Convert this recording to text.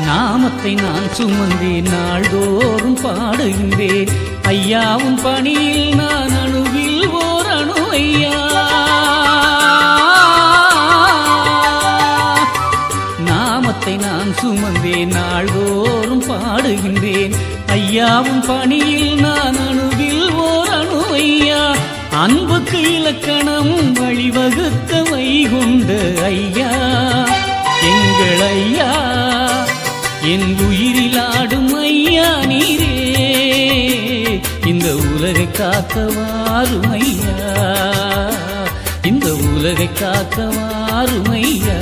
நாமத்தை நான் சுமந்தேன், நாள்தோறும் பாடுகின்றேன். ஐயாவும் பணியில் நான் அணுவில் ஓர் அணு ஐயா. நாமத்தை நான் சுமந்தேன், நாள்தோறும் பாடுகின்றேன். ஐயாவும் பணியில் நான் அணுவில் ஓர் அணு ஐயா. அன்புக்கு இலக்கணம் வழிவகுத்த வைகுண்ட ஐயா, எங்கள் ஐயா, என் உயிரில் ஆடும் ஐயா நீரே, இந்த உலகை காக்க வாரும் ஐயா, இந்த உலகை காக்க வாரும் ஐயா.